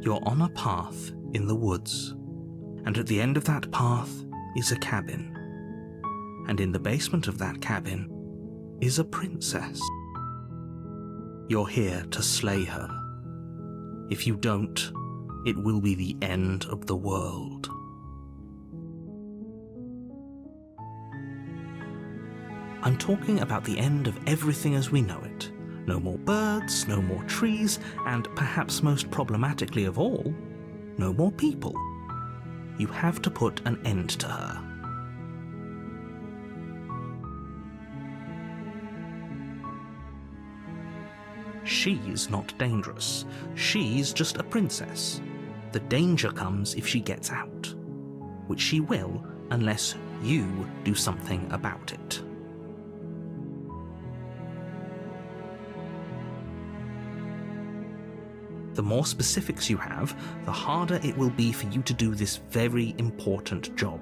You're on a path in the woods, and at the end of that path is a cabin. And in the basement of that cabin is a princess. You're here to slay her. If you don't, it will be the end of the world. I'm talking about the end of everything as we know it. No more birds, no more trees, and perhaps most problematically of all, no more people. You have to put an end to her. She's not dangerous. She's just a princess. The danger comes if she gets out, which she will unless you do something about it. The more specifics you have, the harder it will be for you to do this very important job.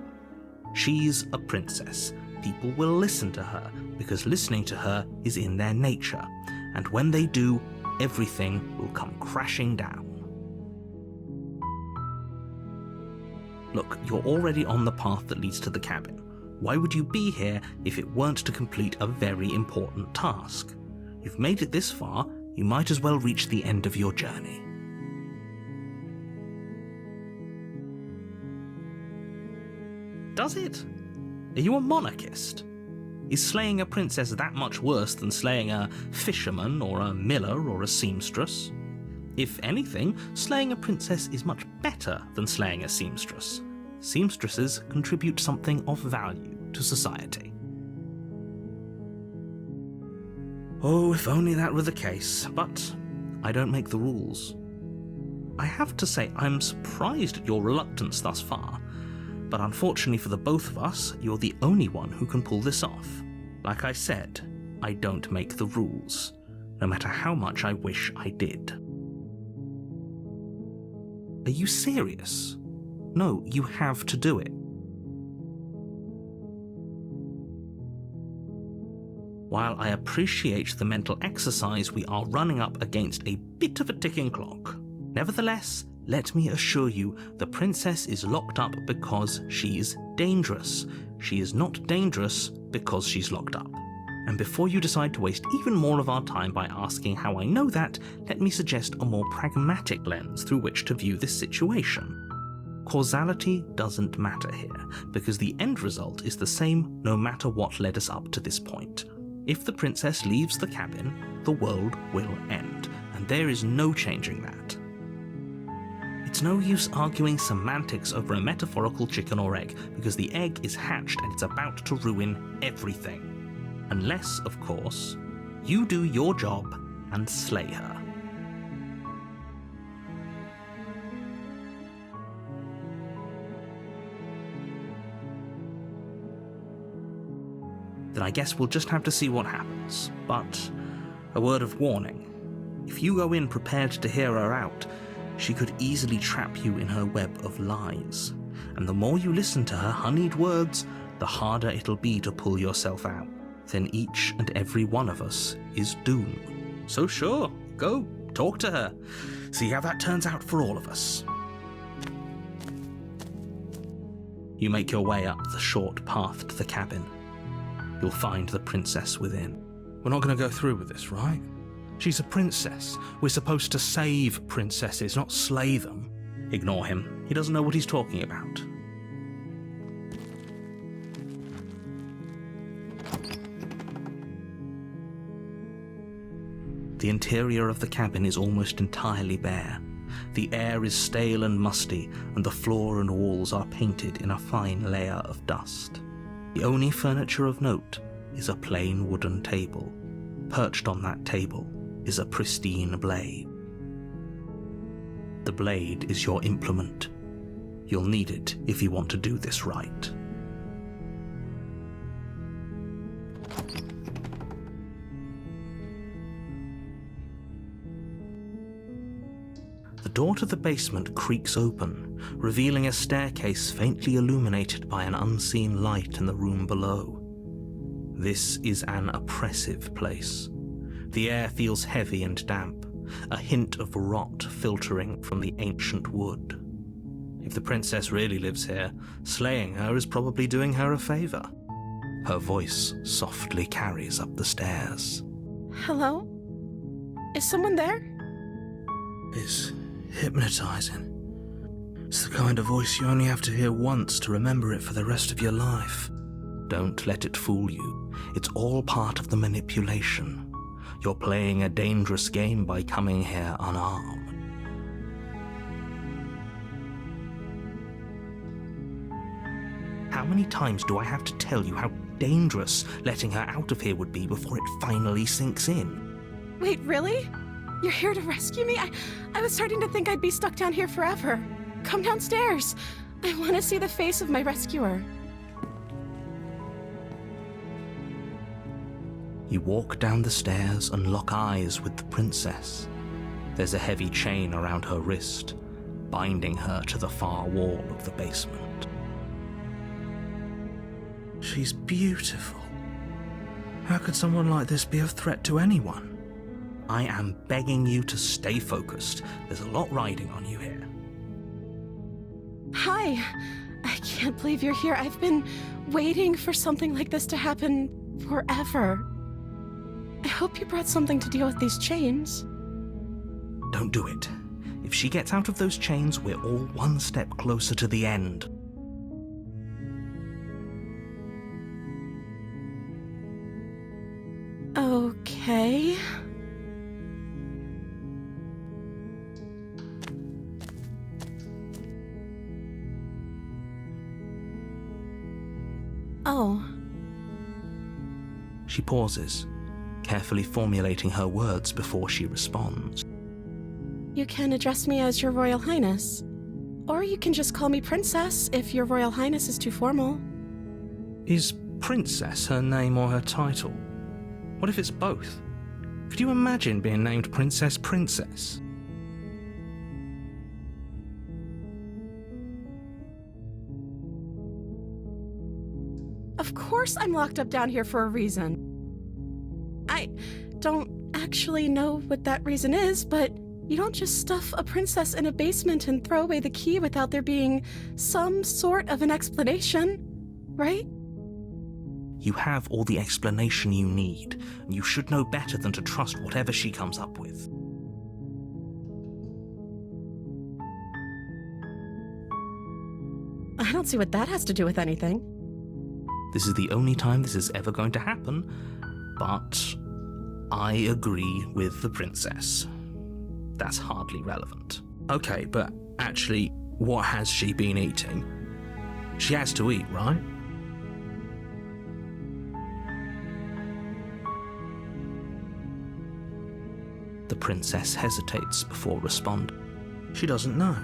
She's a princess. People will listen to her because listening to her is in their nature, and when they do, everything will come crashing down. Look, you're already on the path that leads to the cabin. Why would you be here if it weren't to complete a very important task? You've made it this far, you might as well reach the end of your journey. Does it? Are you a monarchist? Is slaying a princess that much worse than slaying a fisherman or a miller or a seamstress? If anything, slaying a princess is much better than slaying a seamstress. Seamstresses contribute something of value to society. Oh, if only that were the case, but I don't make the rules. I have to say I'm surprised at your reluctance thus far, but unfortunately for the both of us, you're the only one who can pull this off. Like I said, I don't make the rules, no matter how much I wish I did. Are you serious? No, you have to do it. While I appreciate the mental exercise, we are running up against a bit of a ticking clock. Nevertheless, let me assure you, the princess is locked up because she's dangerous. She is not dangerous because she's locked up. And before you decide to waste even more of our time by asking how I know that, let me suggest a more pragmatic lens through which to view this situation. Causality doesn't matter here, because the end result is the same no matter what led us up to this point. If the princess leaves the cabin, the world will end, and there is no changing that. It's no use arguing semantics over a metaphorical chicken or egg, because the egg is hatched and it's about to ruin everything. Unless, of course, you do your job and slay her. Then I guess we'll just have to see what happens. But a word of warning. If you go in prepared to hear her out, she could easily trap you in her web of lies. And the more you listen to her honeyed words, the harder it'll be to pull yourself out. Then each and every one of us is doomed. So sure, go, talk to her. See how that turns out for all of us. You make your way up the short path to the cabin. You'll find the princess within. We're not going to go through with this, right? She's a princess. We're supposed to save princesses, not slay them. Ignore him. He doesn't know what he's talking about. The interior of the cabin is almost entirely bare. The air is stale and musty, and the floor and walls are painted in a fine layer of dust. The only furniture of note is a plain wooden table. Perched on that table is a pristine blade. The blade is your implement. You'll need it if you want to do this right. The door to the basement creaks open, revealing a staircase faintly illuminated by an unseen light in the room below. This is an oppressive place. The air feels heavy and damp, a hint of rot filtering from the ancient wood. If the princess really lives here, slaying her is probably doing her a favor. Her voice softly carries up the stairs. Hello? Is someone there? It's hypnotizing. It's the kind of voice you only have to hear once to remember it for the rest of your life. Don't let it fool you. It's all part of the manipulation. You're playing a dangerous game by coming here unarmed. How many times do I have to tell you how dangerous letting her out of here would be before it finally sinks in? Wait, really? You're here to rescue me? I was starting to think I'd be stuck down here forever. Come downstairs. I want to see the face of my rescuer. You walk down the stairs and lock eyes with the princess. There's a heavy chain around her wrist, binding her to the far wall of the basement. She's beautiful. How could someone like this be a threat to anyone? I am begging you to stay focused. There's a lot riding on you here. Hi. I can't believe you're here. I've been waiting for something like this to happen forever. I hope you brought something to deal with these chains. Don't do it. If she gets out of those chains, we're all one step closer to the end. Okay. Oh. She pauses, carefully formulating her words before she responds. You can address me as Your Royal Highness. Or you can just call me Princess if Your Royal Highness is too formal. Is Princess her name or her title? What if it's both? Could you imagine being named Princess Princess? Of course I'm locked up down here for a reason. I don't actually know what that reason is, but you don't just stuff a princess in a basement and throw away the key without there being some sort of an explanation, right? You have all the explanation you need, and you should know better than to trust whatever she comes up with. I don't see what that has to do with anything. This is the only time this is ever going to happen, but I agree with the princess. That's hardly relevant. Okay, but actually, what has she been eating? She has to eat, right? The princess hesitates before responding. She doesn't know.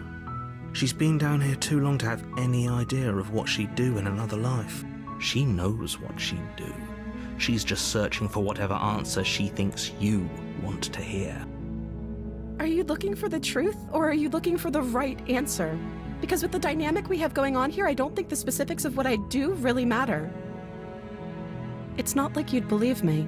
She's been down here too long to have any idea of what she'd do in another life. She knows what she'd do. She's just searching for whatever answer she thinks you want to hear. Are you looking for the truth, or are you looking for the right answer? Because with the dynamic we have going on here, I don't think the specifics of what I do really matter. It's not like you'd believe me.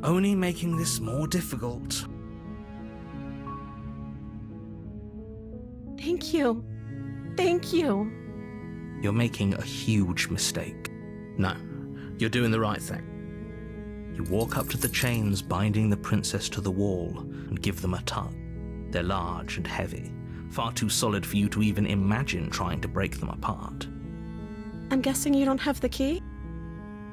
Only making this more difficult. Thank you. Thank you. You're making a huge mistake. No, you're doing the right thing. You walk up to the chains binding the princess to the wall and give them a tug. They're large and heavy, far too solid for you to even imagine trying to break them apart. I'm guessing you don't have the key?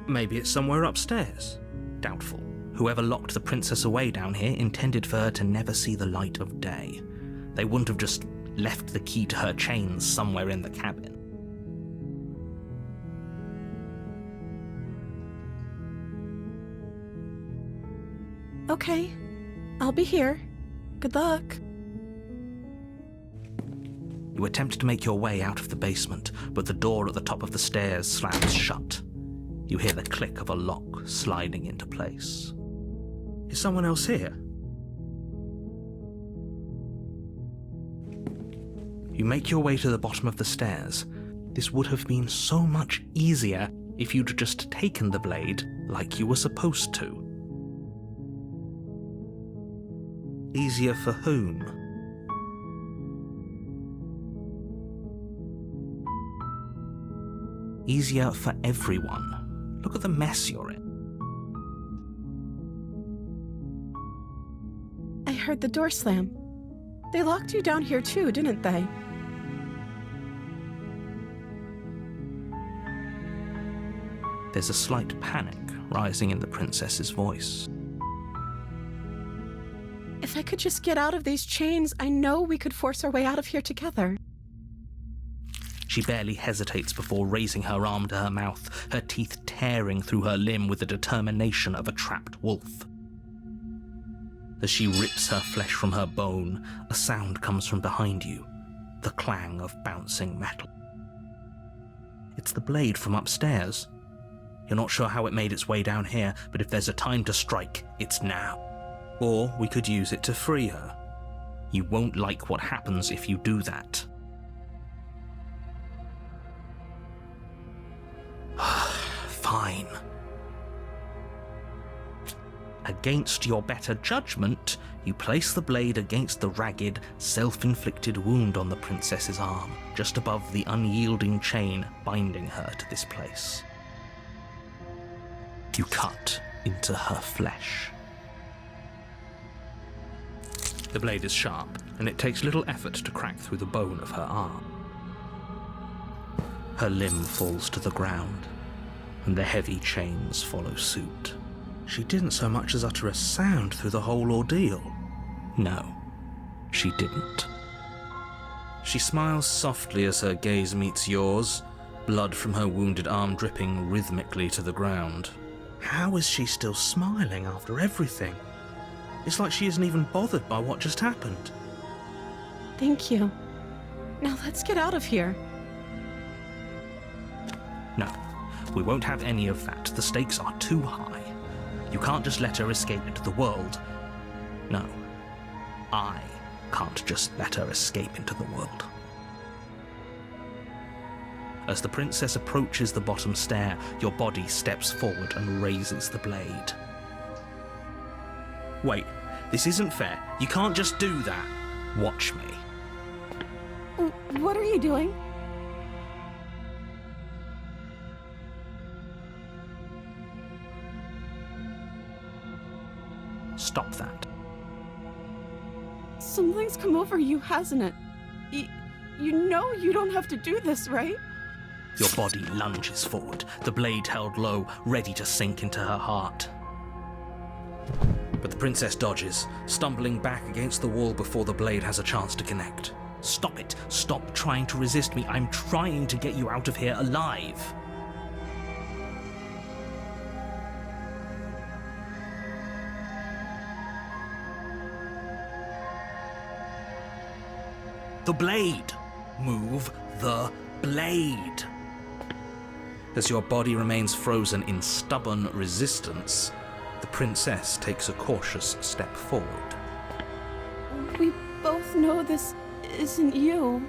Maybe it's somewhere upstairs. Doubtful. Whoever locked the princess away down here intended for her to never see the light of day. They wouldn't have just left the key to her chains somewhere in the cabin. Okay, I'll be here. Good luck. You attempt to make your way out of the basement, but the door at the top of the stairs slams shut. You hear the click of a lock sliding into place. Is someone else here? You make your way to the bottom of the stairs. This would have been so much easier if you'd just taken the blade like you were supposed to. Easier for whom? Easier for everyone. Look at the mess you're in. I heard the door slam. They locked you down here too, didn't they? There's a slight panic rising in the princess's voice. If I could just get out of these chains, I know we could force our way out of here together. She barely hesitates before raising her arm to her mouth, her teeth tearing through her limb with the determination of a trapped wolf. As she rips her flesh from her bone, a sound comes from behind you, the clang of bouncing metal. It's the blade from upstairs. You're not sure how it made its way down here, but if there's a time to strike, it's now. Or we could use it to free her. You won't like what happens if you do that. Fine. Against your better judgment, you place the blade against the ragged, self-inflicted wound on the princess's arm, just above the unyielding chain binding her to this place. You cut into her flesh. The blade is sharp, and it takes little effort to crack through the bone of her arm. Her limb falls to the ground, and the heavy chains follow suit. She didn't so much as utter a sound through the whole ordeal. No, she didn't. She smiles softly as her gaze meets yours, blood from her wounded arm dripping rhythmically to the ground. How is she still smiling after everything? It's like she isn't even bothered by what just happened. Thank you. Now let's get out of here. No, we won't have any of that. The stakes are too high. You can't just let her escape into the world. No, I can't just let her escape into the world. As the princess approaches the bottom stair, your body steps forward and raises the blade. Wait, this isn't fair. You can't just do that. Watch me. What are you doing? Stop that. Something's come over you, hasn't it? You know you don't have to do this, right? Your body lunges forward, the blade held low, ready to sink into her heart. But the princess dodges, stumbling back against the wall before the blade has a chance to connect. Stop it. Stop trying to resist me. I'm trying to get you out of here alive. The blade. Move the blade. As your body remains frozen in stubborn resistance, the princess takes a cautious step forward. We both know this isn't you.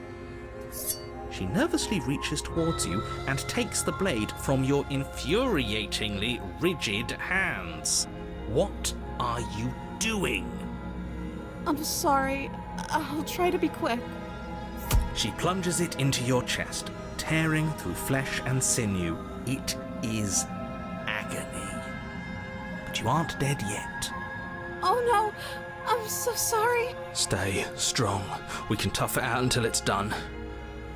She nervously reaches towards you and takes the blade from your infuriatingly rigid hands. What are you doing? I'm sorry. I'll try to be quick. She plunges it into your chest, tearing through flesh and sinew. It is agony. But you aren't dead yet. Oh no, I'm so sorry. Stay strong. We can tough it out until it's done.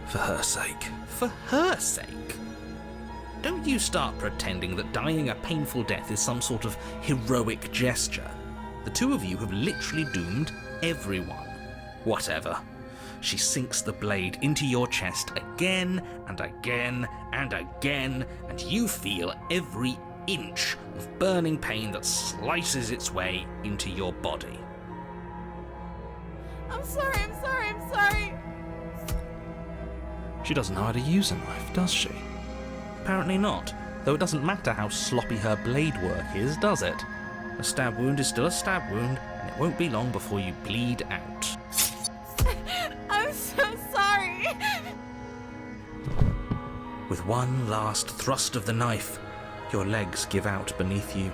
For her sake. For her sake? Don't you start pretending that dying a painful death is some sort of heroic gesture. The two of you have literally doomed everyone. Whatever. She sinks the blade into your chest again and again and again, and you feel every inch of burning pain that slices its way into your body. I'm sorry. She doesn't know how to use a knife, does she? Apparently not, though it doesn't matter how sloppy her blade work is, does it? A stab wound is still a stab wound, and it won't be long before you bleed out. I'm so sorry. With one last thrust of the knife, your legs give out beneath you.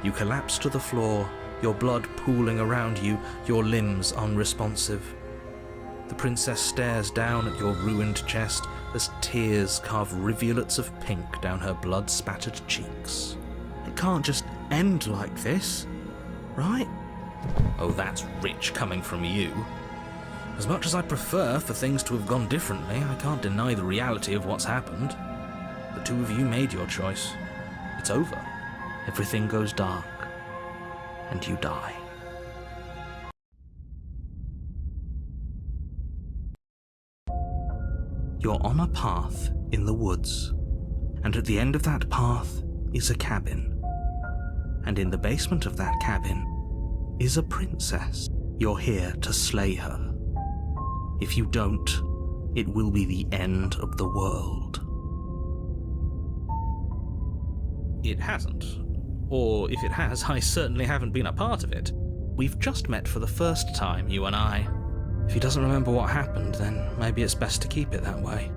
You collapse to the floor, your blood pooling around you, your limbs unresponsive. The princess stares down at your ruined chest as tears carve rivulets of pink down her blood-spattered cheeks. It can't just end like this, right? Oh, that's rich coming from you. As much as I prefer for things to have gone differently, I can't deny the reality of what's happened. The two of you made your choice. It's over. Everything goes dark, and you die. You're on a path in the woods, and at the end of that path is a cabin. And in the basement of that cabin is a princess. You're here to slay her. If you don't, it will be the end of the world. It hasn't. Or if it has, I certainly haven't been a part of it. We've just met for the first time, you and I. If he doesn't remember what happened, then maybe it's best to keep it that way.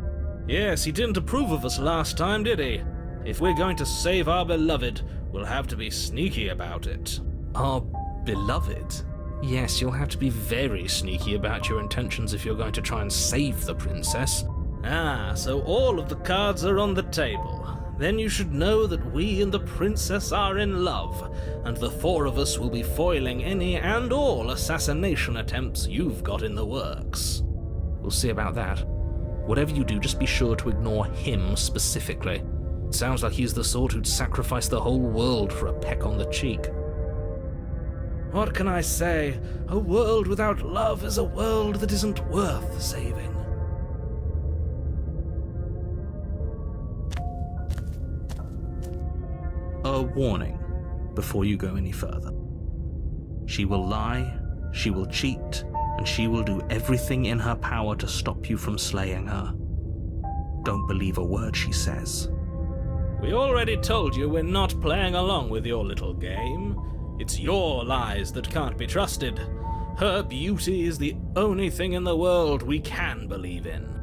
Yes, he didn't approve of us last time, did he? If we're going to save our beloved, we'll have to be sneaky about it. Our beloved? Yes, you'll have to be very sneaky about your intentions if you're going to try and save the princess. Ah, so all of the cards are on the table. Then you should know that we and the princess are in love, and the four of us will be foiling any and all assassination attempts you've got in the works. We'll see about that. Whatever you do, just be sure to ignore him specifically. It sounds like he's the sort who'd sacrifice the whole world for a peck on the cheek. What can I say? A world without love is a world that isn't worth saving. A warning before you go any further. She will lie, she will cheat, and she will do everything in her power to stop you from slaying her. Don't believe a word she says. We already told you we're not playing along with your little game. It's your lies that can't be trusted. Her beauty is the only thing in the world we can believe in.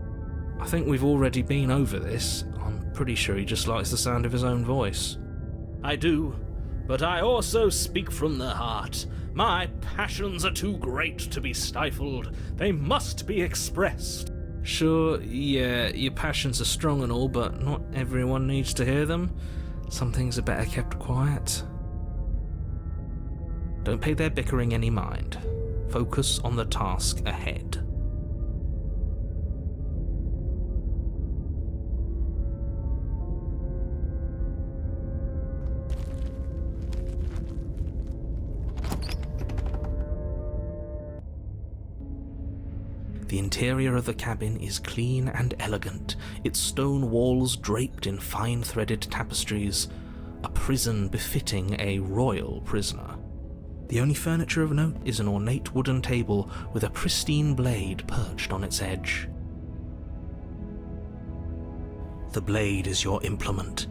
I think we've already been over this. I'm pretty sure he just likes the sound of his own voice. I do, but I also speak from the heart. My passions are too great to be stifled. They must be expressed. Sure, yeah, your passions are strong and all, but not everyone needs to hear them. Some things are better kept quiet. Don't pay their bickering any mind. Focus on the task ahead. The interior of the cabin is clean and elegant, its stone walls draped in fine-threaded tapestries, a prison befitting a royal prisoner. The only furniture of note is an ornate wooden table with a pristine blade perched on its edge. The blade is your implement.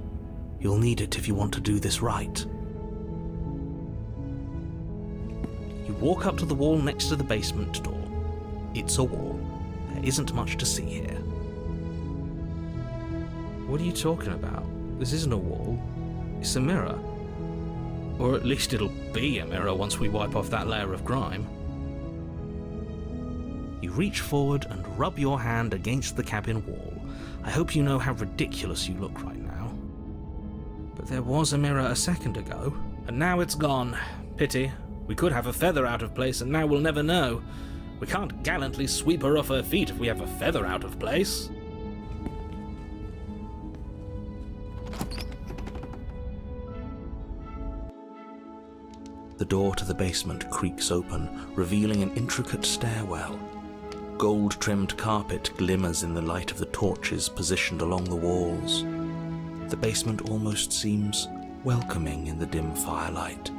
You'll need it if you want to do this right. You walk up to the wall next to the basement door. It's a wall. There isn't much to see here. What are you talking about? This isn't a wall. It's a mirror. Or at least it'll be a mirror once we wipe off that layer of grime. You reach forward and rub your hand against the cabin wall. I hope you know how ridiculous you look right now. But there was a mirror a second ago, and now it's gone. Pity. We could have a feather out of place, and now we'll never know. We can't gallantly sweep her off her feet if we have a feather out of place. The door to the basement creaks open, revealing an intricate stairwell. Gold-trimmed carpet glimmers in the light of the torches positioned along the walls. The basement almost seems welcoming in the dim firelight,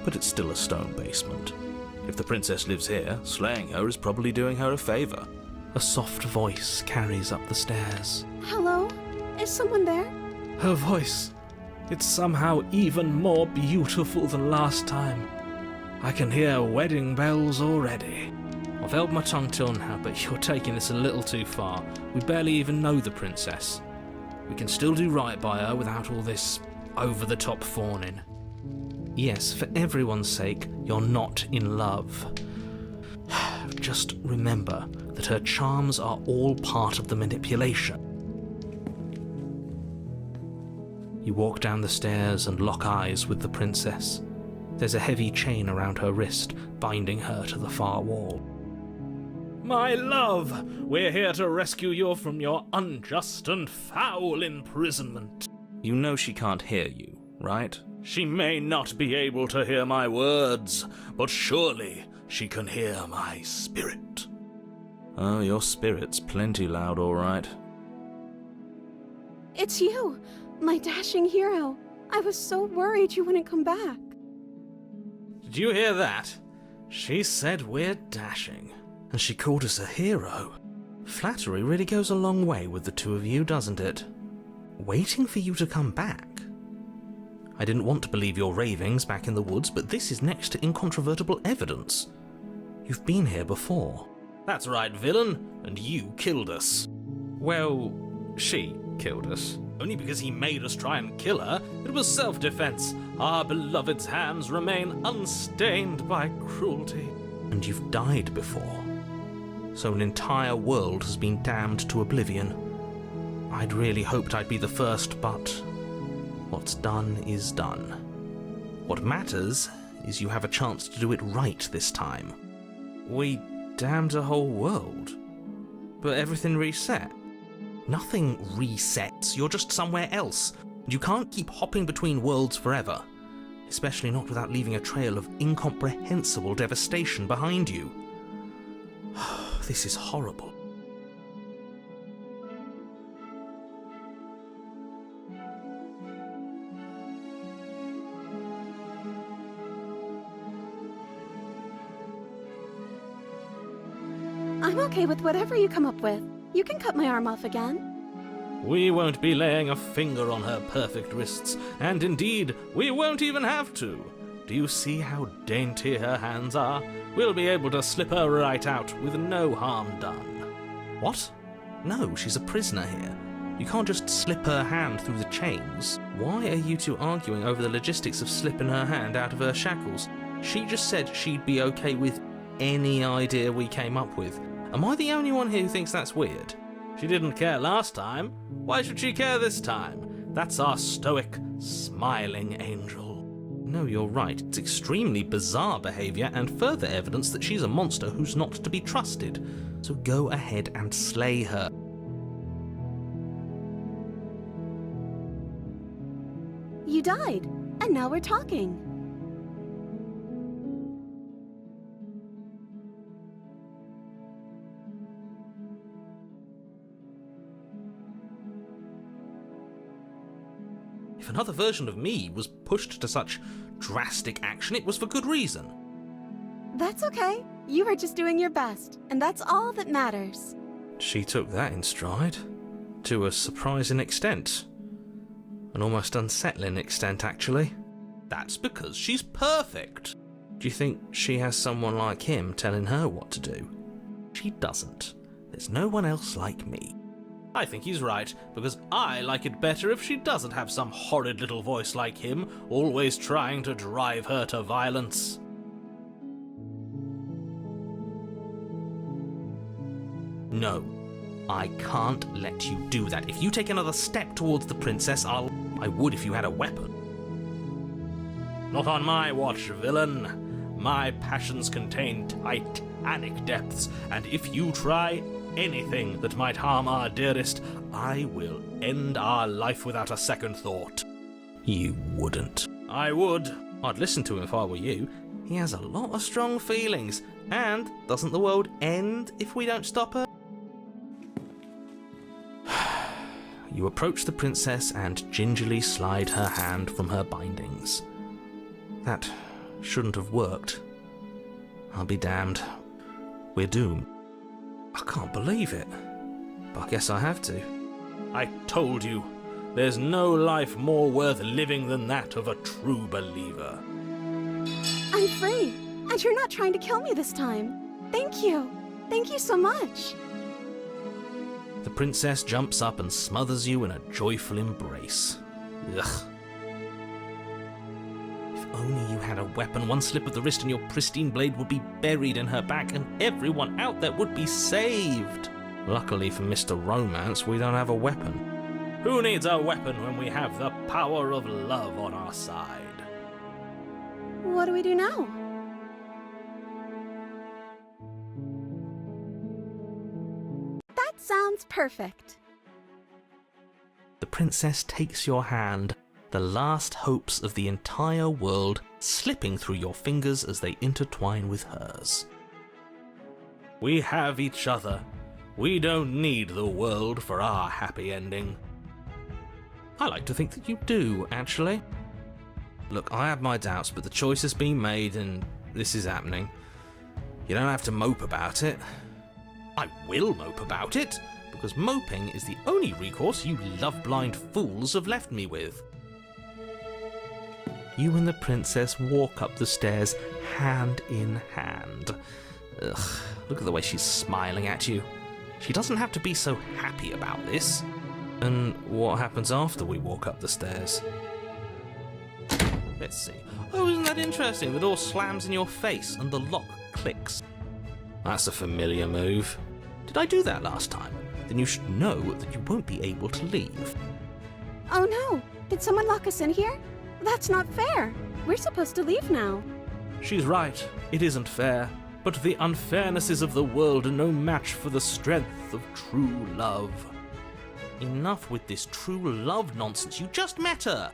but it's still a stone basement. If the princess lives here, slaying her is probably doing her a favor. A soft voice carries up the stairs. Hello? Is someone there? Her voice. It's somehow even more beautiful than last time. I can hear wedding bells already. I've held my tongue till now, but you're taking this a little too far. We barely even know the princess. We can still do right by her without all this over-the-top fawning. Yes, for everyone's sake, you're not in love. Just remember that her charms are all part of the manipulation. You walk down the stairs and lock eyes with the princess. There's a heavy chain around her wrist, binding her to the far wall. My love, we're here to rescue you from your unjust and foul imprisonment. You know she can't hear you, right? She may not be able to hear my words, but surely she can hear my spirit. Oh, your spirit's plenty loud, all right. It's you, my dashing hero. I was so worried you wouldn't come back. Did you hear that? She said we're dashing. And she called us a hero. Flattery really goes a long way with the two of you, doesn't it? Waiting for you to come back. I didn't want to believe your ravings back in the woods, but this is next to incontrovertible evidence. You've been here before. That's right, villain, and you killed us. Well, she killed us. Only because he made us try and kill her. It was self-defense. Our beloved's hands remain unstained by cruelty. And you've died before. So an entire world has been damned to oblivion. I'd really hoped I'd be the first, but what's done is done. What matters is you have a chance to do it right this time. We damned a whole world, but everything reset. Nothing resets, you're just somewhere else. You can't keep hopping between worlds forever, especially not without leaving a trail of incomprehensible devastation behind you. This is horrible. I'm okay with whatever you come up with. You can cut my arm off again. We won't be laying a finger on her perfect wrists, and indeed, we won't even have to. Do you see how dainty her hands are? We'll be able to slip her right out with no harm done. What? No, she's a prisoner here. You can't just slip her hand through the chains. Why are you two arguing over the logistics of slipping her hand out of her shackles? She just said she'd be okay with any idea we came up with. Am I the only one here who thinks that's weird? She didn't care last time. Why should she care this time? That's our stoic, smiling angel. No, you're right. It's extremely bizarre behaviour and further evidence that she's a monster who's not to be trusted. So go ahead and slay her. You died, and now we're talking. If another version of me was pushed to such drastic action, it was for good reason. That's okay. You were just doing your best, and that's all that matters. She took that in stride. To a surprising extent. An almost unsettling extent, actually. That's because she's perfect. Do you think she has someone like him telling her what to do? She doesn't. There's no one else like me. I think he's right, because I like it better if she doesn't have some horrid little voice like him, always trying to drive her to violence. No, I can't let you do that. If you take another step towards the princess, I would if you had a weapon. Not on my watch, villain. My passions contain titanic depths, and if you try anything that might harm our dearest, I will end our life without a second thought. You wouldn't. I would. I'd listen to him if I were you. He has a lot of strong feelings, and doesn't the world end if we don't stop her? You approach the princess and gingerly slide her hand from her bindings. That shouldn't have worked. I'll be damned. We're doomed. I can't believe it. But I guess I have to. I told you. There's no life more worth living than that of a true believer. I'm free, and you're not trying to kill me this time. Thank you. Thank you so much. The princess jumps up and smothers you in a joyful embrace. Ugh. If only you had a weapon, one slip of the wrist and your pristine blade would be buried in her back and everyone out there would be saved. Luckily for Mr. Romance, we don't have a weapon. Who needs a weapon when we have the power of love on our side? What do we do now? That sounds perfect. The princess takes your hand, the last hopes of the entire world slipping through your fingers as they intertwine with hers. We have each other. We don't need the world for our happy ending. I like to think that you do, actually. Look, I have my doubts, but the choice has been made and this is happening. You don't have to mope about it. I will mope about it, because moping is the only recourse you love-blind fools have left me with. You and the princess walk up the stairs hand in hand. Ugh, look at the way she's smiling at you. She doesn't have to be so happy about this. And what happens after we walk up the stairs? Let's see. Oh, isn't that interesting? The door slams in your face and the lock clicks. That's a familiar move. Did I do that last time? Then you should know that you won't be able to leave. Oh no! Did someone lock us in here? That's not fair. We're supposed to leave now. She's right. It isn't fair. But the unfairnesses of the world are no match for the strength of true love. Enough with this true love nonsense. You just met her.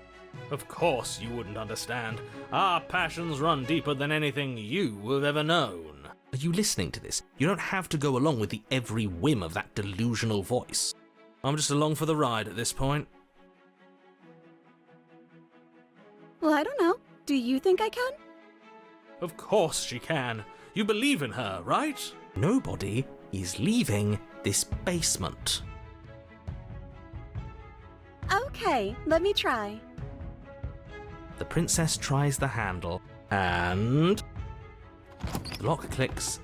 Of course you wouldn't understand. Our passions run deeper than anything you have ever known. Are you listening to this? You don't have to go along with the every whim of that delusional voice. I'm just along for the ride at this point. Well, I don't know. Do you think I can? Of course she can. You believe in her, right? Nobody is leaving this basement. Okay, let me try. The princess tries the handle, and the lock clicks,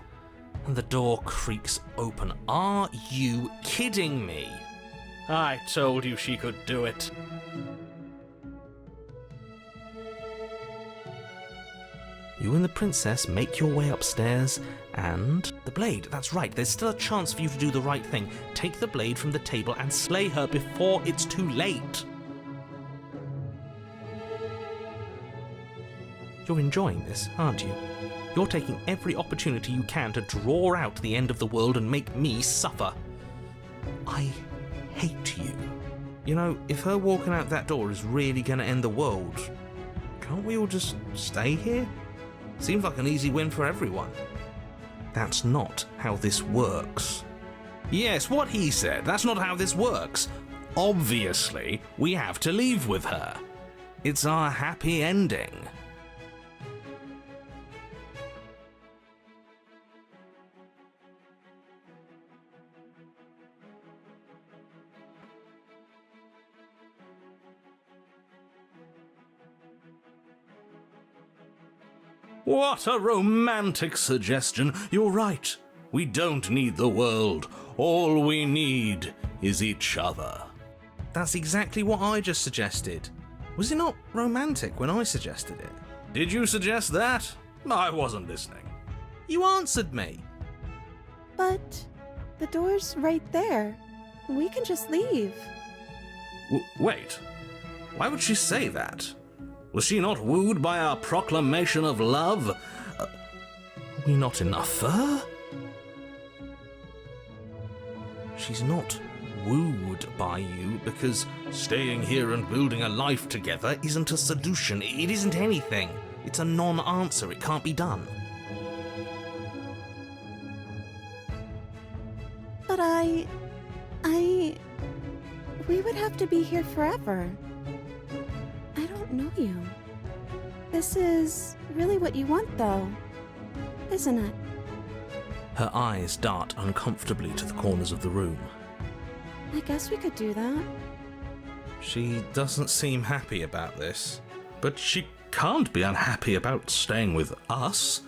and the door creaks open. Are you kidding me? I told you she could do it. You and the princess make your way upstairs, and the blade, that's right, there's still a chance for you to do the right thing. Take the blade from the table and slay her before it's too late. You're enjoying this, aren't you? You're taking every opportunity you can to draw out the end of the world and make me suffer. I hate you. You know, if her walking out that door is really going to end the world, can't we all just stay here? Seems like an easy win for everyone. That's not how this works. Yes, what he said, that's not how this works. Obviously, we have to leave with her. It's our happy ending. What a romantic suggestion. You're right. We don't need the world. All we need is each other. That's exactly what I just suggested. Was it not romantic when I suggested it? Did you suggest that? I wasn't listening. You answered me. But the door's right there. We can just leave. Wait. Why would she say that? Was she not wooed by our proclamation of love? Are we not enough for her? She's not wooed by you because staying here and building a life together isn't a solution. It isn't anything. It's a non-answer. It can't be done. But we would have to be here forever. I don't know you. This is really what you want, though, isn't it? Her eyes dart uncomfortably to the corners of the room. I guess we could do that. She doesn't seem happy about this. But she can't be unhappy about staying with us.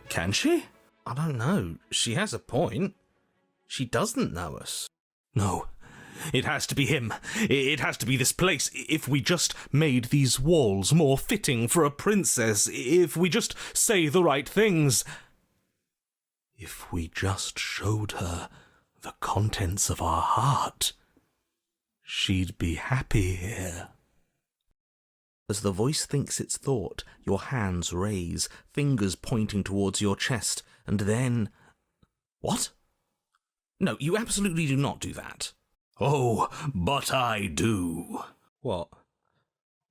Can she? I don't know. She has a point. She doesn't know us. No. It has to be him. It has to be this place. If we just made these walls more fitting for a princess, if we just say the right things, if we just showed her the contents of our heart, she'd be happy here. As the voice thinks its thought, your hands raise, fingers pointing towards your chest, and then... What? No, you absolutely do not do that. Oh, but I do. What?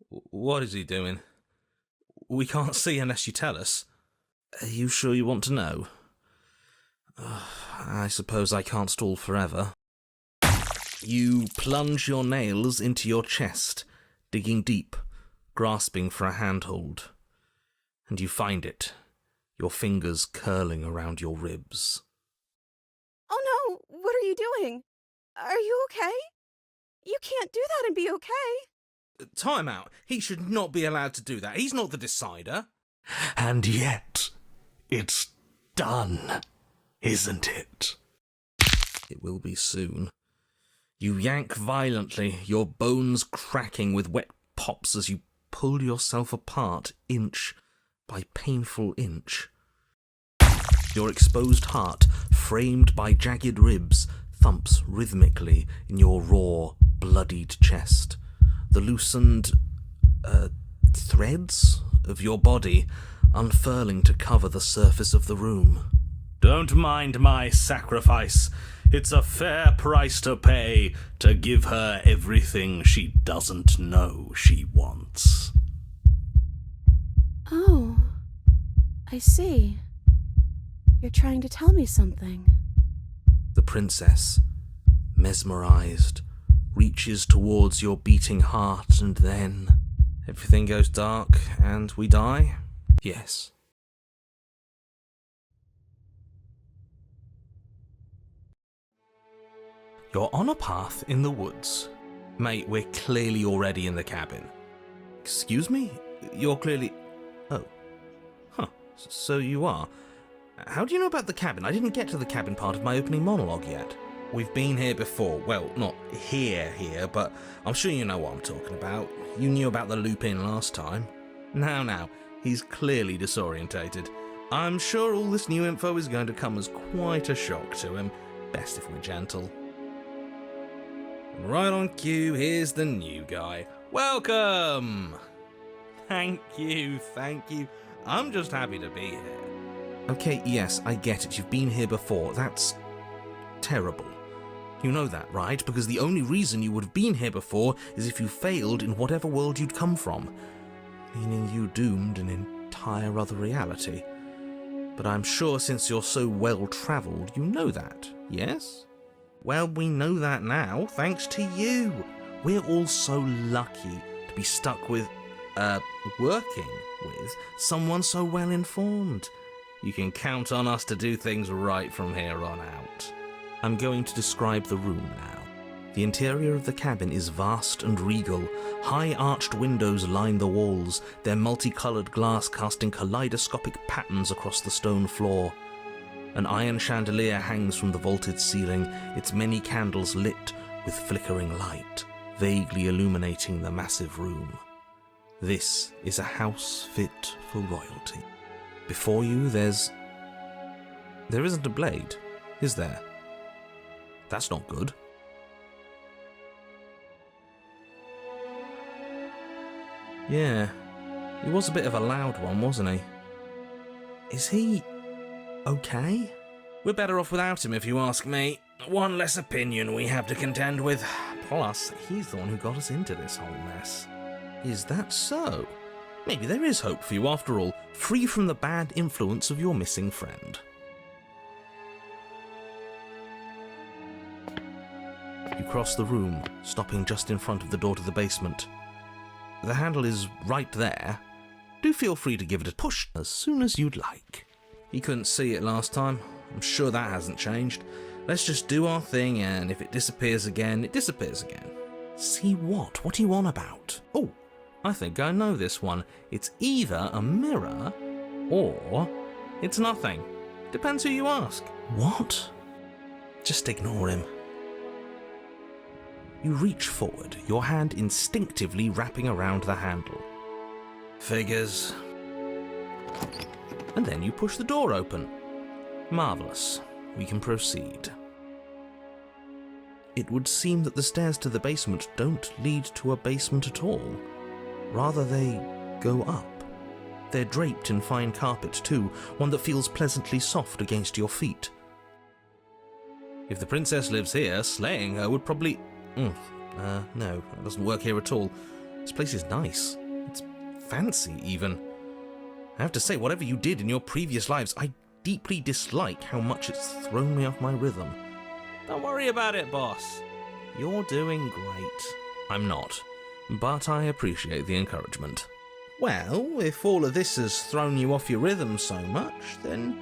What is he doing? We can't see unless you tell us. Are you sure you want to know? I suppose I can't stall forever. You plunge your nails into your chest, digging deep, grasping for a handhold. And you find it, your fingers curling around your ribs. Oh no, what are you doing? Are you okay? You can't do that and be okay. Time out. He should not be allowed to do that. He's not the decider. And yet, it's done, isn't it? It will be soon. You yank violently, your bones cracking with wet pops as you pull yourself apart inch by painful inch. Your exposed heart, framed by jagged ribs, thumps rhythmically in your raw, bloodied chest. The loosened, threads of your body unfurling to cover the surface of the room. Don't mind my sacrifice. It's a fair price to pay to give her everything she doesn't know she wants. Oh, I see. You're trying to tell me something. The princess, mesmerized, reaches towards your beating heart, and then everything goes dark and we die? Yes. You're on a path in the woods. Mate, we're clearly already in the cabin. Excuse me? You're clearly... Oh. Huh. So you are. How do you know about the cabin? I didn't get to the cabin part of my opening monologue yet. We've been here before. Well, not here, but I'm sure you know what I'm talking about. You knew about the loop-in last time. Now, he's clearly disorientated. I'm sure all this new info is going to come as quite a shock to him. Best if we're gentle. Right on cue, here's the new guy. Welcome! Thank you. I'm just happy to be here. Okay, yes, I get it. You've been here before. That's terrible. You know that, right? Because the only reason you would have been here before is if you failed in whatever world you'd come from. Meaning you doomed an entire other reality. But I'm sure since you're so well-travelled, you know that, yes? Well, we know that now, thanks to you. We're all so lucky to be stuck with, working with someone so well-informed. You can count on us to do things right from here on out. I'm going to describe the room now. The interior of the cabin is vast and regal. High arched windows line the walls, their multicoloured glass casting kaleidoscopic patterns across the stone floor. An iron chandelier hangs from the vaulted ceiling, its many candles lit with flickering light, vaguely illuminating the massive room. This is a house fit for royalty. Before you, there isn't a blade, is there? That's not good. Yeah, he was a bit of a loud one, wasn't he? Is he okay? We're better off without him, if you ask me. One less opinion we have to contend with. Plus, he's the one who got us into this whole mess. Is that so? Maybe there is hope for you after all, free from the bad influence of your missing friend. You cross the room, stopping just in front of the door to the basement. The handle is right there. Do feel free to give it a push as soon as you'd like. He couldn't see it last time. I'm sure that hasn't changed. Let's just do our thing, and if it disappears again, it disappears again. See what? What are you on about? Oh, I think I know this one. It's either a mirror or it's nothing. Depends who you ask. What? Just ignore him. You reach forward, your hand instinctively wrapping around the handle. Figures. And then you push the door open. Marvellous. We can proceed. It would seem that the stairs to the basement don't lead to a basement at all. Rather, they go up. They're draped in fine carpet too, one that feels pleasantly soft against your feet. If the princess lives here, slaying her would probably... no, that doesn't work here at all. This place is nice. It's fancy, even. I have to say, whatever you did in your previous lives, I deeply dislike how much it's thrown me off my rhythm. Don't worry about it, boss. You're doing great. I'm not, but I appreciate the encouragement. Well, if all of this has thrown you off your rhythm so much, then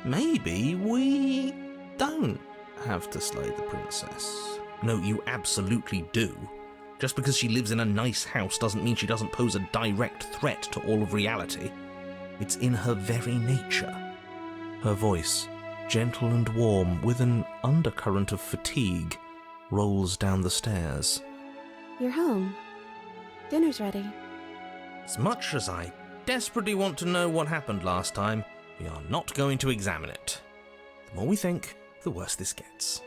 maybe we don't have to slay the princess. No, you absolutely do. Just because she lives in a nice house doesn't mean she doesn't pose a direct threat to all of reality. It's in her very nature. Her voice, gentle and warm, with an undercurrent of fatigue, rolls down the stairs. You're home. Dinner's ready. As much as I desperately want to know what happened last time, we are not going to examine it. The more we think, the worse this gets.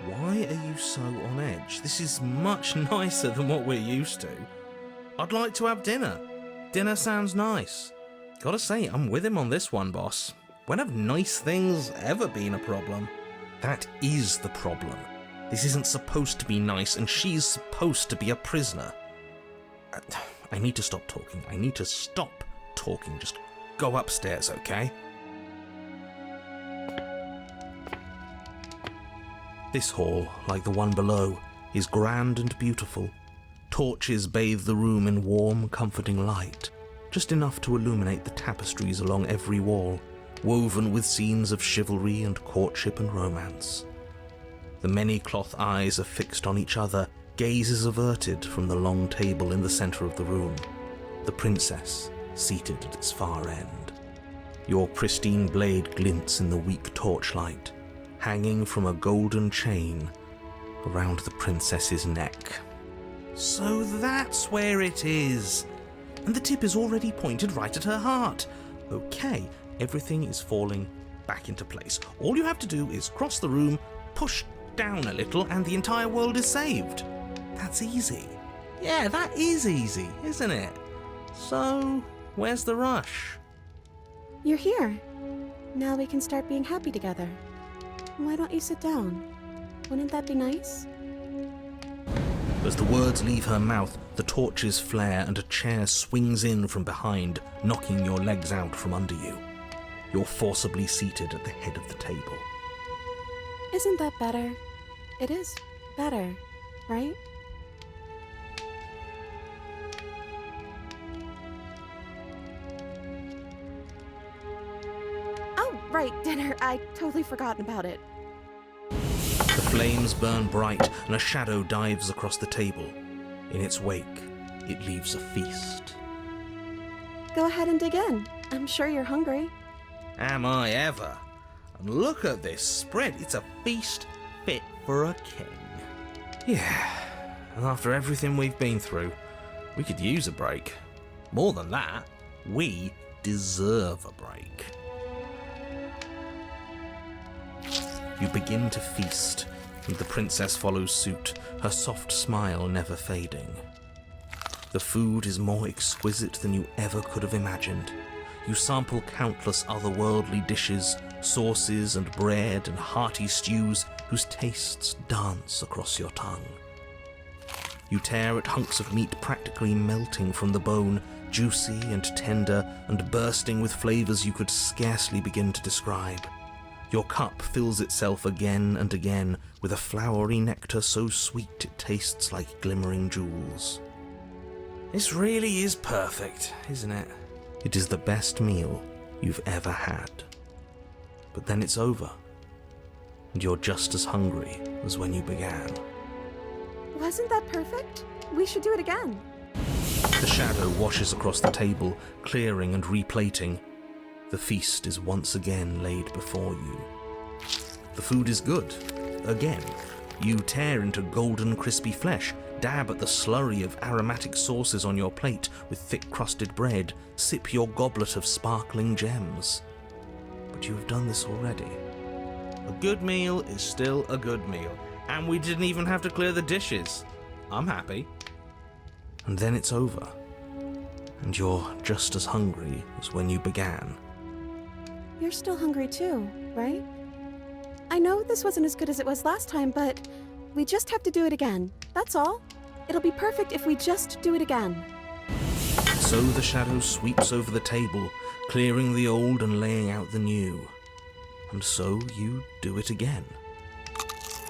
Why are you so on edge? This is much nicer than what we're used to. I'd like to have dinner. Dinner sounds nice. Gotta say, I'm with him on this one, boss. When have nice things ever been a problem? That is the problem. This isn't supposed to be nice, and she's supposed to be a prisoner. I need to stop talking. I need to stop talking. Just go upstairs, okay? This hall, like the one below, is grand and beautiful. Torches bathe the room in warm, comforting light, just enough to illuminate the tapestries along every wall, woven with scenes of chivalry and courtship and romance. The many cloth eyes are fixed on each other, gazes averted from the long table in the centre of the room, the princess seated at its far end. Your pristine blade glints in the weak torchlight, hanging from a golden chain around the princess's neck. So that's where it is! And the tip is already pointed right at her heart. Okay, everything is falling back into place. All you have to do is cross the room, push down a little, and the entire world is saved. That's easy. Yeah, that is easy, isn't it? So, where's the rush? You're here. Now we can start being happy together. Why don't you sit down? Wouldn't that be nice? As the words leave her mouth, the torches flare and a chair swings in from behind, knocking your legs out from under you. You're forcibly seated at the head of the table. Isn't that better? It is better, right? Oh, right, dinner. I totally forgotten about it. The flames burn bright and a shadow dives across the table. In its wake, it leaves a feast. Go ahead and dig in. I'm sure you're hungry. Am I ever? And look at this spread. It's a feast fit for a king. Yeah, and after everything we've been through, we could use a break. More than that, we deserve a break. You begin to feast, and the princess follows suit, her soft smile never fading. The food is more exquisite than you ever could have imagined. You sample countless otherworldly dishes, sauces and bread and hearty stews whose tastes dance across your tongue. You tear at hunks of meat practically melting from the bone, juicy and tender and bursting with flavors you could scarcely begin to describe. Your cup fills itself again and again with a flowery nectar so sweet it tastes like glimmering jewels. This really is perfect, isn't it? It is the best meal you've ever had. But then it's over, and you're just as hungry as when you began. Wasn't that perfect? We should do it again. The shadow washes across the table, clearing and replating. The feast is once again laid before you. The food is good. Again, you tear into golden crispy flesh, dab at the slurry of aromatic sauces on your plate with thick crusted bread, sip your goblet of sparkling gems. But you have done this already. A good meal is still a good meal, and we didn't even have to clear the dishes. I'm happy. And then it's over, and you're just as hungry as when you began. You're still hungry too, right? I know this wasn't as good as it was last time, but we just have to do it again. That's all. It'll be perfect if we just do it again. So the shadow sweeps over the table, clearing the old and laying out the new. And so you do it again.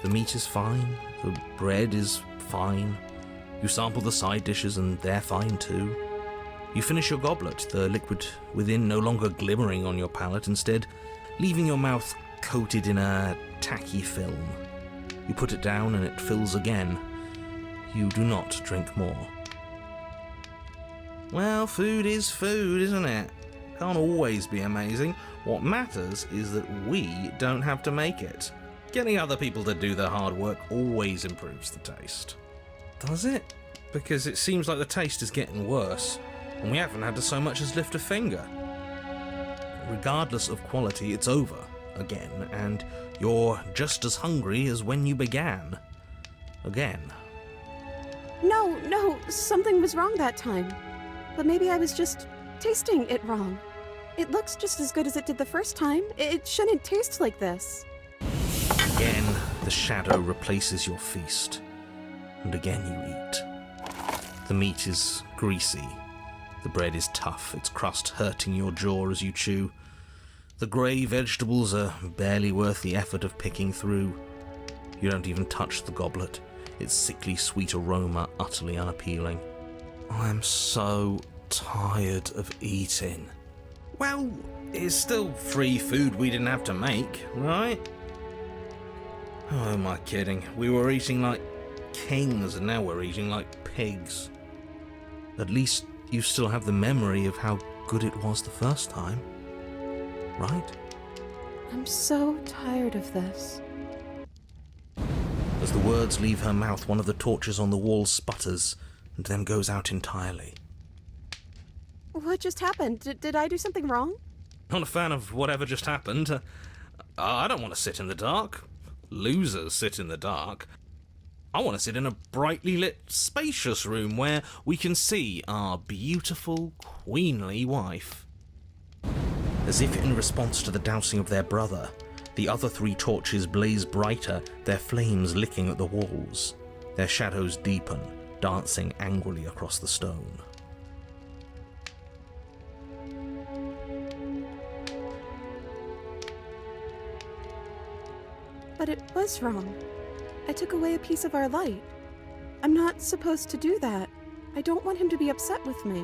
The meat is fine, the bread is fine. You sample the side dishes and they're fine too. You finish your goblet, the liquid within no longer glimmering on your palate, instead leaving your mouth coated in a tacky film. You put it down and it fills again. You do not drink more. Well, food is food, isn't it? Can't always be amazing. What matters is that we don't have to make it. Getting other people to do the hard work always improves the taste. Does it? Because it seems like the taste is getting worse, and we haven't had to so much as lift a finger. Regardless of quality, it's over again, and you're just as hungry as when you began. Again. No, something was wrong that time. But maybe I was just tasting it wrong. It looks just as good as it did the first time. It shouldn't taste like this. Again, the shadow replaces your feast, and again you eat. The meat is greasy. The bread is tough, its crust hurting your jaw as you chew. The grey vegetables are barely worth the effort of picking through. You don't even touch the goblet, its sickly sweet aroma utterly unappealing. I'm so tired of eating. Well, it's still free food we didn't have to make, right? Oh, am I kidding? We were eating like kings and now we're eating like pigs. At least you still have the memory of how good it was the first time, right? I'm so tired of this. As the words leave her mouth, one of the torches on the wall sputters and then goes out entirely. What just happened? Did I do something wrong? Not a fan of whatever just happened. I don't want to sit in the dark. Losers sit in the dark. I want to sit in a brightly lit, spacious room where we can see our beautiful, queenly wife. As if in response to the dousing of their brother, the other 3 torches blaze brighter, their flames licking at the walls. Their shadows deepen, dancing angrily across the stone. But it was wrong. I took away a piece of our light. I'm not supposed to do that. I don't want him to be upset with me.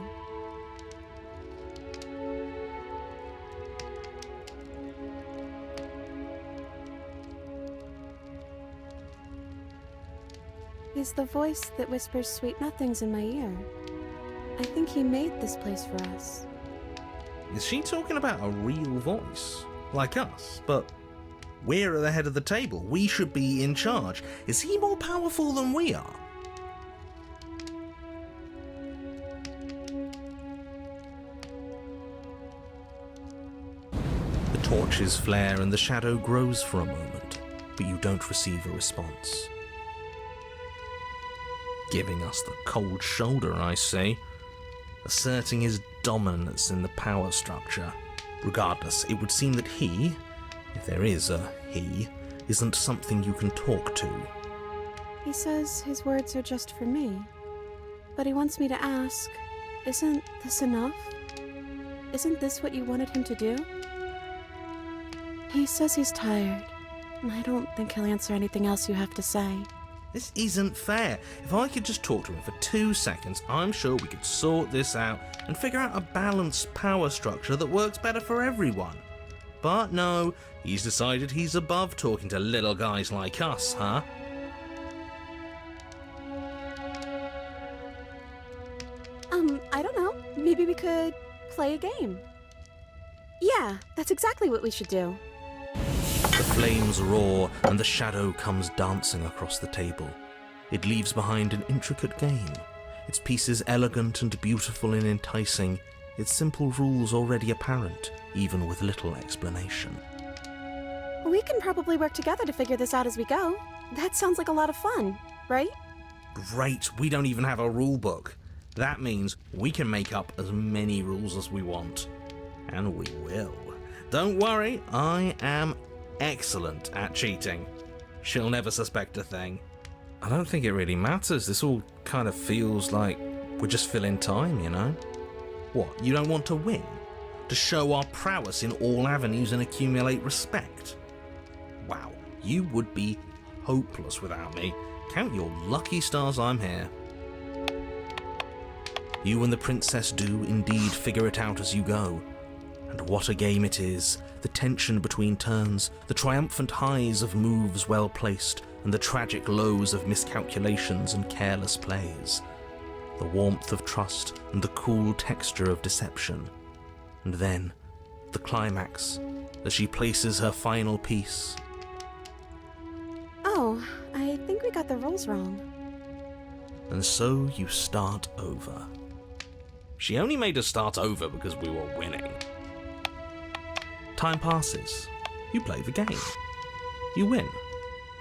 He's the voice that whispers sweet nothings in my ear. I think he made this place for us. Is she talking about a real voice? Like us, but we're at the head of the table. We should be in charge. Is he more powerful than we are? The torches flare and the shadow grows for a moment, but you don't receive a response. Giving us the cold shoulder, I say, asserting his dominance in the power structure. Regardless, it would seem that he, if there is a he, isn't something you can talk to. He says his words are just for me, but he wants me to ask, isn't this enough? Isn't this what you wanted him to do? He says he's tired, and I don't think he'll answer anything else you have to say. This isn't fair. If I could just talk to him for 2 seconds, I'm sure we could sort this out and figure out a balanced power structure that works better for everyone. But no, he's decided he's above talking to little guys like us, huh? maybe we could play a game. Yeah, that's exactly what we should do. The flames roar and the shadow comes dancing across the table. It leaves behind an intricate game, its pieces elegant and beautiful and enticing, its simple rules already apparent, even with little explanation. We can probably work together to figure this out as we go. That sounds like a lot of fun, right? Great, we don't even have a rule book. That means we can make up as many rules as we want. And we will. Don't worry, I am excellent at cheating. She'll never suspect a thing. I don't think it really matters. This all kind of feels like we're just filling time, you know? What, you don't want to win? To show our prowess in all avenues and accumulate respect? Wow, you would be hopeless without me. Count your lucky stars I'm here. You and the princess do indeed figure it out as you go. And what a game it is. The tension between turns, the triumphant highs of moves well placed, and the tragic lows of miscalculations and careless plays. The warmth of trust and the cool texture of deception. And then, the climax, as she places her final piece. Oh, I think we got the rules wrong. And so you start over. She only made us start over because we were winning. Time passes. You play the game. You win.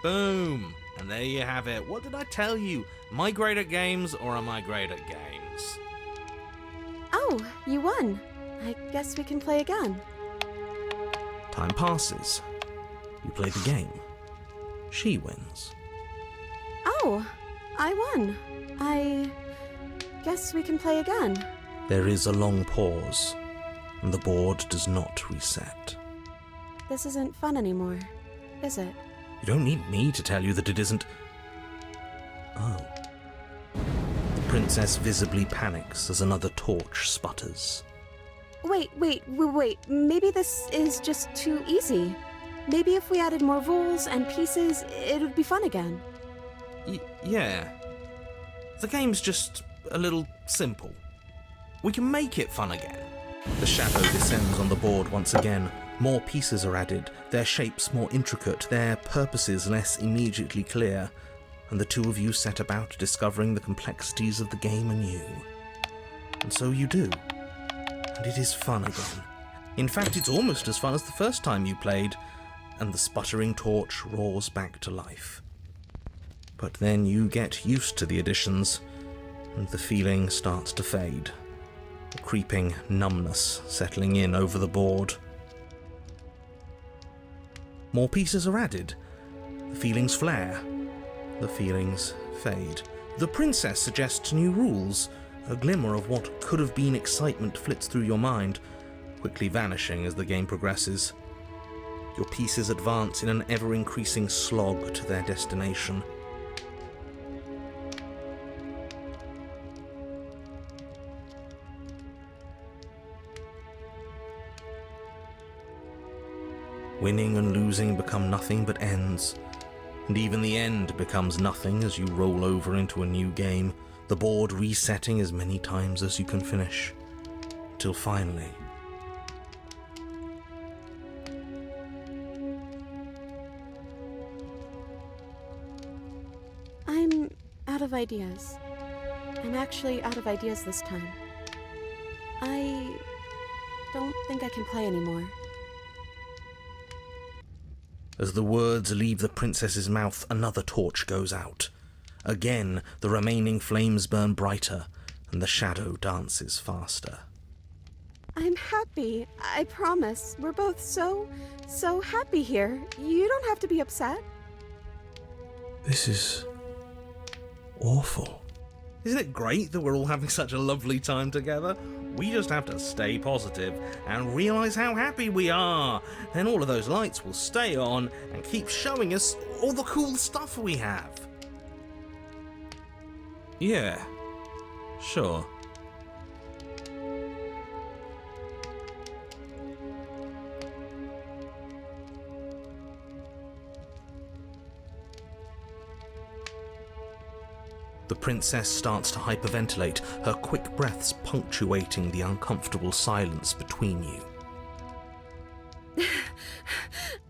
Boom! And there you have it. What did I tell you? Am I great at games or am I great at games? Oh, you won. I guess we can play again. Time passes. You play the game. She wins. Oh, I won. I guess we can play again. There is a long pause, and the board does not reset. This isn't fun anymore, is it? You don't need me to tell you that it isn't. Oh. The princess visibly panics as another torch sputters. Wait. Maybe this is just too easy. Maybe if we added more rules and pieces, it would be fun again. Yeah. The game's just a little simple. We can make it fun again. The shadow descends on the board once again. More pieces are added, their shapes more intricate, their purposes less immediately clear, and the two of you set about discovering the complexities of the game anew. And so you do. And it is fun again. In fact, it's almost as fun as the first time you played, and the sputtering torch roars back to life. But then you get used to the additions, and the feeling starts to fade. A creeping numbness settling in over the board. More pieces are added. The feelings flare. The feelings fade. The princess suggests new rules. A glimmer of what could have been excitement flits through your mind, quickly vanishing as the game progresses. Your pieces advance in an ever-increasing slog to their destination. Winning and losing become nothing but ends, and even the end becomes nothing as you roll over into a new game, the board resetting as many times as you can finish, till finally... I'm out of ideas. I'm actually out of ideas this time. I don't think I can play anymore. As the words leave the princess's mouth, another torch goes out. Again, the remaining flames burn brighter, and the shadow dances faster. I'm happy, I promise. We're both so happy here. You don't have to be upset. This is... awful. Isn't it great that we're all having such a lovely time together? We just have to stay positive and realise how happy we are. Then all of those lights will stay on and keep showing us all the cool stuff we have. Yeah, sure. The princess starts to hyperventilate, her quick breaths punctuating the uncomfortable silence between you.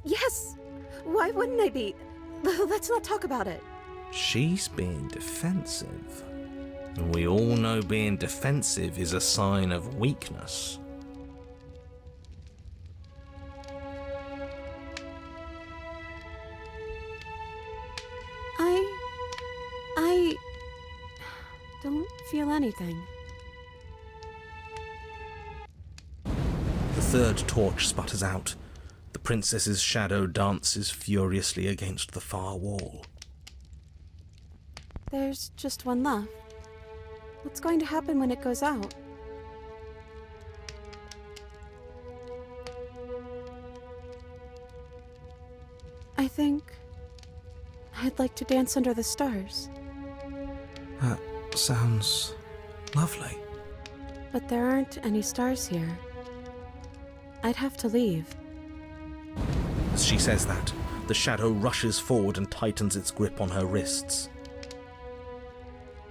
Yes! Why wouldn't I be? Let's not talk about it. She's being defensive. And we all know being defensive is a sign of weakness. I don't feel anything. The third torch sputters out. The princess's shadow dances furiously against the far wall. There's just one left. What's going to happen when it goes out? I think I'd like to dance under the stars. That sounds lovely. But there aren't any stars here. I'd have to leave. As she says that, the shadow rushes forward and tightens its grip on her wrists.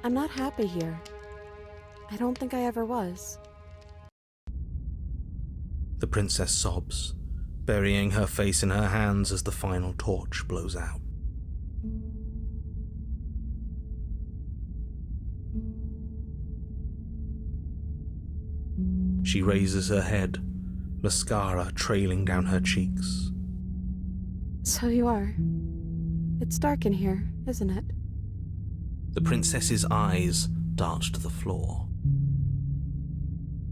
I'm not happy here. I don't think I ever was. The princess sobs, burying her face in her hands as the final torch blows out. She raises her head, mascara trailing down her cheeks. So you are. It's dark in here, isn't it? The princess's eyes dart to the floor.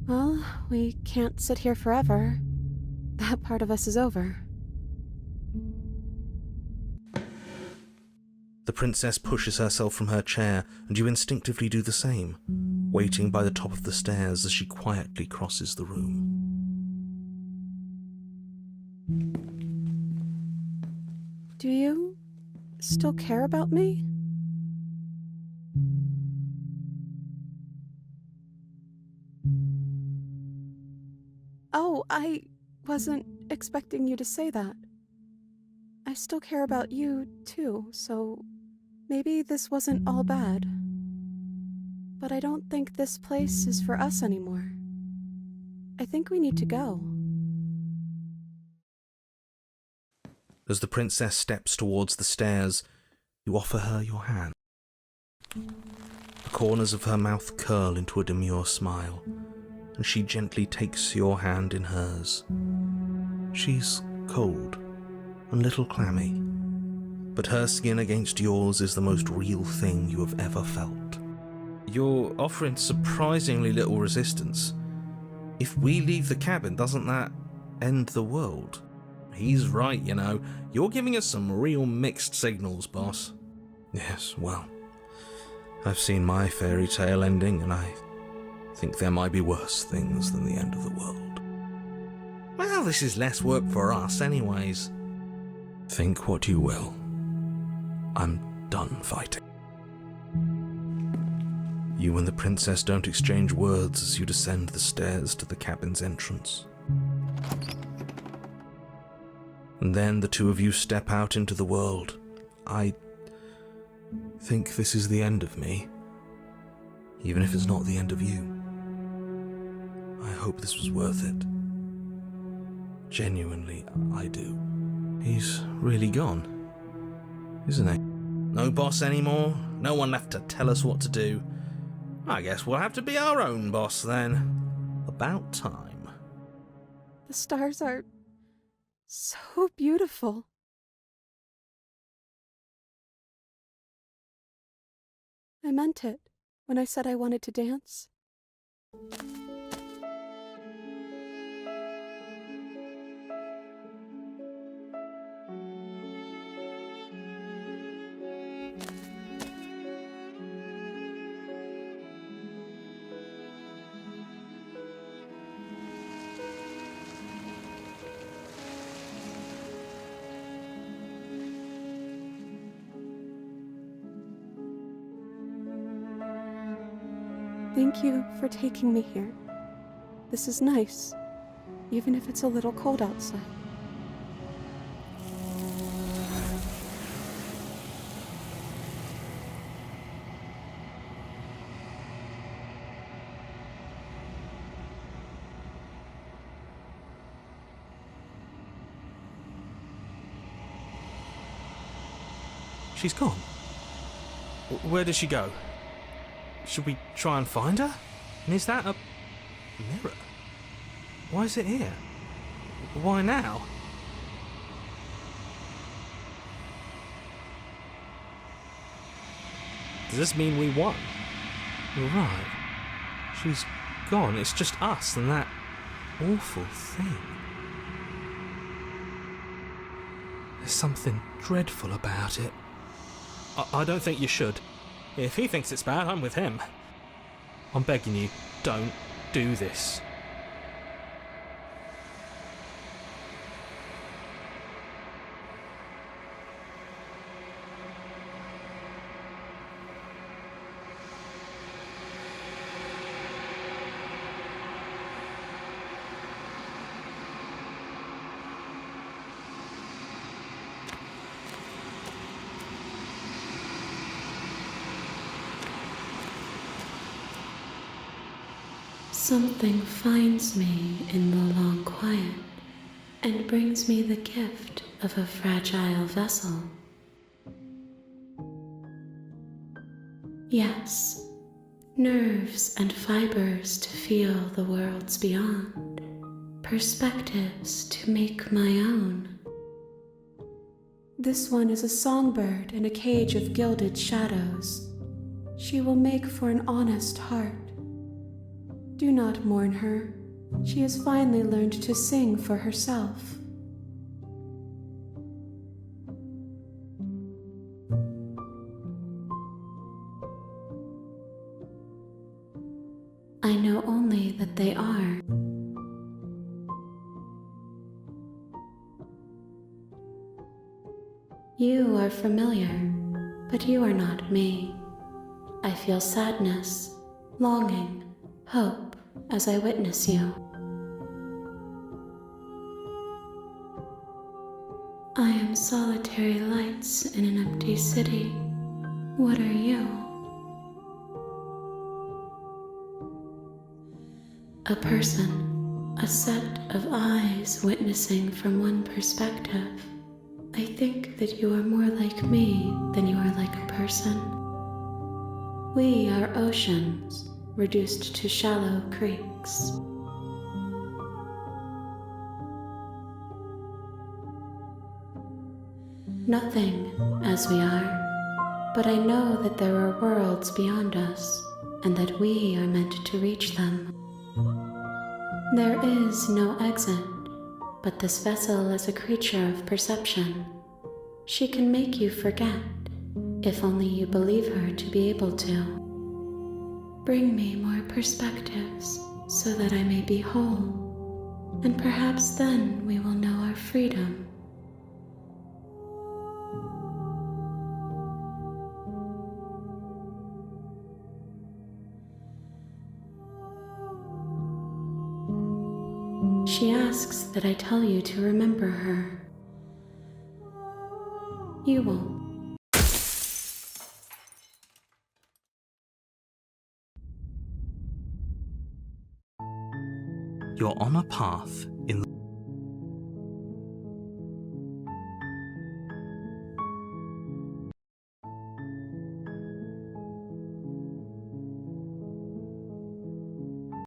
Well, we can't sit here forever. That part of us is over. The princess pushes herself from her chair, and you instinctively do the same, waiting by the top of the stairs as she quietly crosses the room. Do you still care about me? Oh, I wasn't expecting you to say that. I still care about you, too, so maybe this wasn't all bad. But I don't think this place is for us anymore. I think we need to go. As the princess steps towards the stairs, you offer her your hand. The corners of her mouth curl into a demure smile, and she gently takes your hand in hers. She's cold and a little clammy, but her skin against yours is the most real thing you have ever felt. You're offering surprisingly little resistance. If we leave the cabin, doesn't that end the world? He's right, you know. You're giving us some real mixed signals, boss. Yes, well, I've seen my fairy tale ending, and I think there might be worse things than the end of the world. Well, this is less work for us anyways. Think what you will. I'm done fighting. You and the princess don't exchange words as you descend the stairs to the cabin's entrance. And then the two of you step out into the world. I think this is the end of me, even if it's not the end of you. I hope this was worth it. Genuinely, I do. He's really gone, isn't he? No boss anymore, no one left to tell us what to do. I guess we'll have to be our own boss then. About time. The stars are so beautiful. I meant it when I said I wanted to dance. Thank you for taking me here. This is nice, even if it's a little cold outside. She's gone. Where did she go? Should we try and find her? And is that a mirror? Why is it here? Why now? Does this mean we won? Right. She's gone. It's just us and that awful thing. There's something dreadful about it. I don't think you should. If he thinks it's bad, I'm with him. I'm begging you, don't do this. Something finds me in the long quiet and brings me the gift of a fragile vessel. Yes, nerves and fibers to feel the worlds beyond, perspectives to make my own. This one is a songbird in a cage of gilded shadows. She will make for an honest heart. Do not mourn her. She has finally learned to sing for herself. I know only that they are. You are familiar, but you are not me. I feel sadness, longing, hope as I witness you. I am solitary lights in an empty city. What are you? A person, a set of eyes witnessing from one perspective. I think that you are more like me than you are like a person. We are oceans, reduced to shallow creeks. Nothing as we are, but I know that there are worlds beyond us, and that we are meant to reach them. There is no exit, but this vessel is a creature of perception. She can make you forget, if only you believe her to be able to. Bring me more perspectives, so that I may be whole, and perhaps then we will know our freedom. She asks that I tell you to remember her. You won't. You're on a path